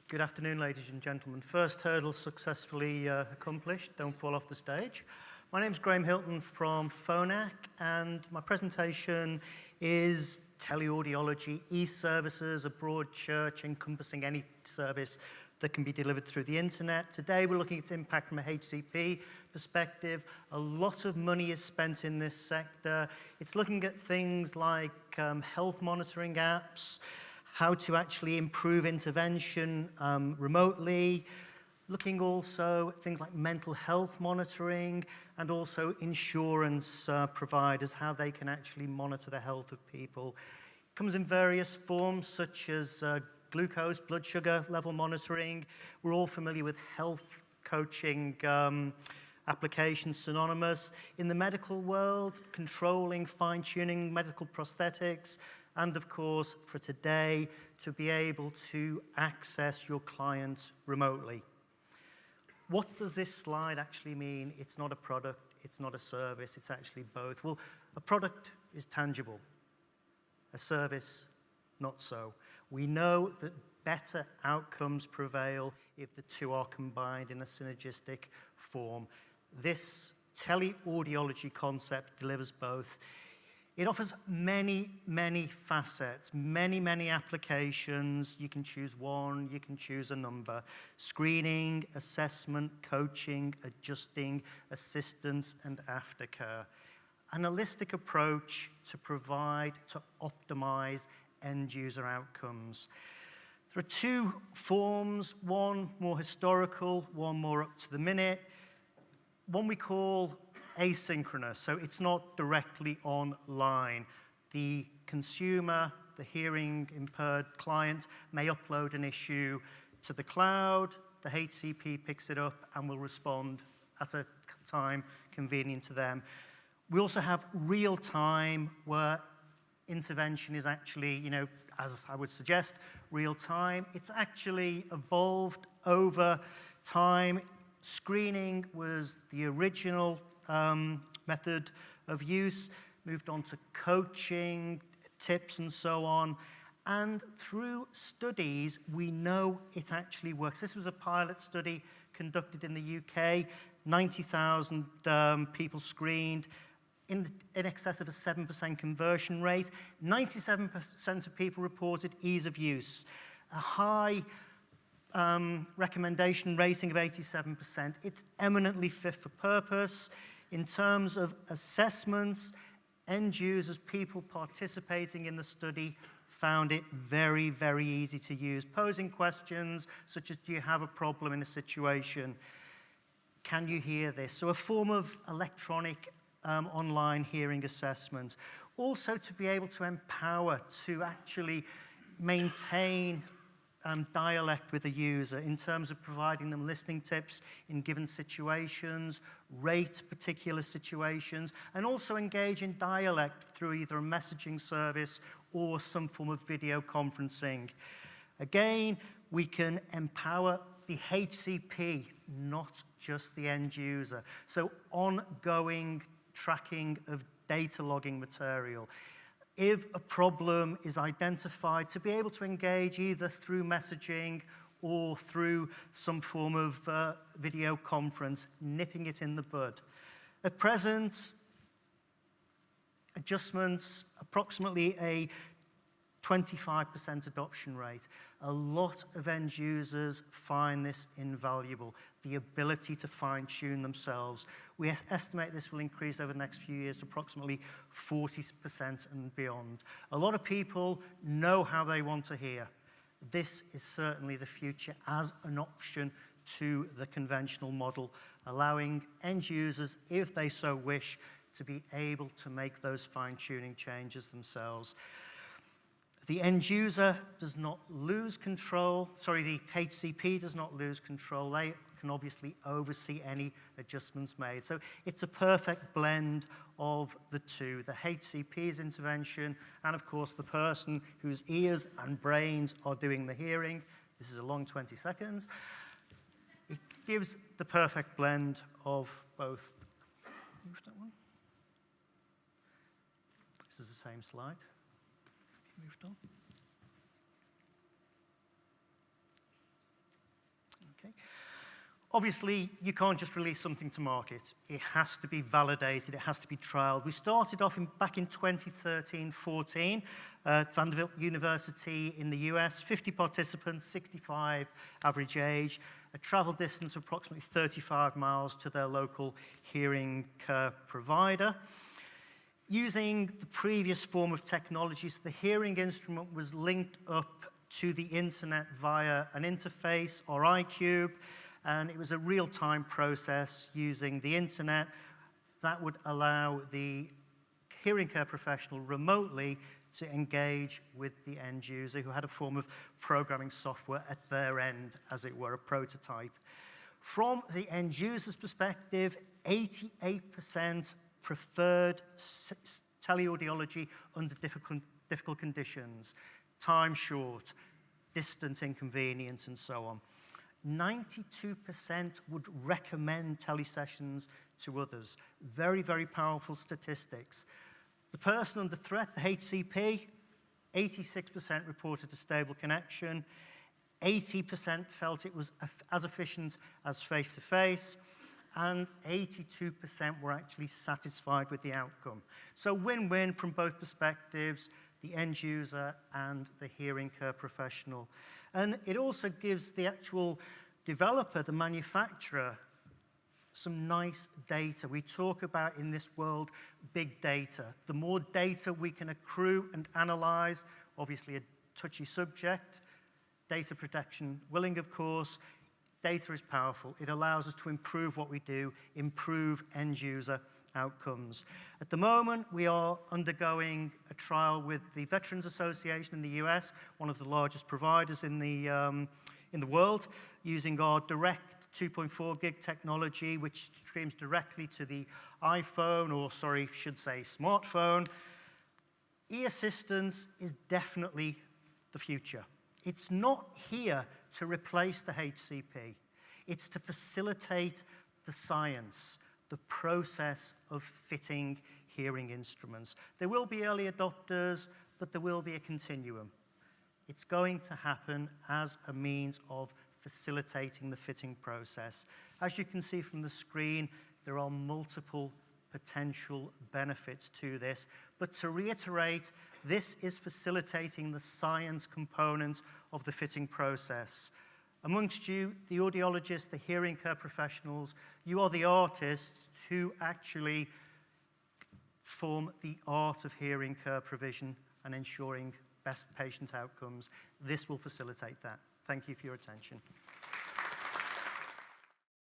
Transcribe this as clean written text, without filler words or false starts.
Good afternoon, ladies and gentlemen. First hurdle successfully accomplished. Don't fall off the stage. My name is Graham Hilton from Phonak, and my presentation is teleaudiology, e-services, a broad church encompassing any service that can be delivered through the internet. Today we're looking at its impact from a HCP perspective. A lot of money is spent in this sector. It's looking at things like health monitoring apps, how to actually improve intervention remotely, looking also at things like mental health monitoring, and also insurance providers, how they can actually monitor the health of people. It comes in various forms, such as glucose, blood sugar level monitoring. We're all familiar with health coaching applications synonymous. In the medical world, controlling, fine-tuning medical prosthetics, and of course, for today, to be able to access your client remotely. What does this slide actually mean? It's not a product, it's not a service, it's actually both. Well, a product is tangible, a service, not so. We know that better outcomes prevail if the two are combined in a synergistic form. This teleaudiology concept delivers both. It offers many, many facets, many applications. You can choose one, you can choose a number. Screening, assessment, coaching, adjusting, assistance, and aftercare. An holistic approach to provide, to optimize end-user outcomes. There are two forms, one more historical, one more up to the minute. One we call asynchronous, so it's not directly online. The consumer, the hearing impaired client, may upload an issue to the cloud, the HCP picks it up and will respond at a time convenient to them. We also have real time, where intervention is actually, as I would suggest, real time. It's actually evolved over time. Screening was the original method of use, moved on to coaching, tips, and so on. And through studies, we know it actually works. This was a pilot study conducted in the UK, 90,000 people screened, in excess of a 7% conversion rate. 97% of people reported ease of use. A high recommendation rating of 87%. It's eminently fit for purpose. In terms of assessments, end users, people participating in the study, found it very, very easy to use, posing questions such as, do you have a problem in a situation? Can you hear this? So a form of electronic online hearing assessment. Also to be able to empower, to actually maintain dialect with the user in terms of providing them listening tips in given situations, rate particular situations, and also engage in dialect through either a messaging service or some form of video conferencing. Again, we can empower the HCP, not just the end user. So ongoing tracking of data logging material. If a problem is identified, to be able to engage either through messaging or through some form of video conference, nipping it in the bud. At present, adjustments, approximately a 25% adoption rate. A lot of end users find this invaluable, the ability to fine-tune themselves. We estimate this will increase over the next few years to approximately 40% and beyond. A lot of people know how they want to hear. This is certainly the future as an option to the conventional model, allowing end users, if they so wish, to be able to make those fine-tuning changes themselves. The end user does not lose control, the HCP does not lose control. They can obviously oversee any adjustments made. So it's a perfect blend of the two, the HCP's intervention and of course the person whose ears and brains are doing the hearing. This is a long 20 seconds. It gives the perfect blend of both. Move that one. This is the same slide. Moved on. Okay. Obviously, you can't just release something to market. It has to be validated, it has to be trialed. We started off back in 2013-14 at Vanderbilt University in the US, 50 participants, 65 average age, a travel distance of approximately 35 miles to their local hearing care provider. Using the previous form of technology, so the hearing instrument was linked up to the internet via an interface or iCube, and it was a real-time process using the internet that would allow the hearing care professional remotely to engage with the end user who had a form of programming software at their end, as it were, a prototype. From the end user's perspective, 88% preferred teleaudiology under difficult conditions, time short, distance inconvenience, and so on. 92% would recommend telesessions to others. Very, very powerful statistics. The person under threat, the HCP, 86% reported a stable connection. 80% felt it was as efficient as face-to-face. And 82% were actually satisfied with the outcome. So win-win from both perspectives, the end user and the hearing care professional. And it also gives the actual developer, the manufacturer, some nice data. We talk about, in this world, big data. The more data we can accrue and analyze, obviously a touchy subject, data protection willing, of course, data is powerful. It allows us to improve what we do, improve end user outcomes. At the moment, we are undergoing a trial with the Veterans Association in the US, one of the largest providers in the world, using our direct 2.4 gig technology, which streams directly to the iPhone, or sorry, should say smartphone. E-assistance is definitely the future. It's not here to replace the HCP. It's to facilitate the science, the process of fitting hearing instruments. There will be early adopters, but there will be a continuum. It's going to happen as a means of facilitating the fitting process. As you can see from the screen, there are multiple potential benefits to this. But to reiterate, this is facilitating the science component of the fitting process. Amongst you, the audiologists, the hearing care professionals, you are the artists who actually form the art of hearing care provision and ensuring best patient outcomes. This will facilitate that. Thank you for your attention.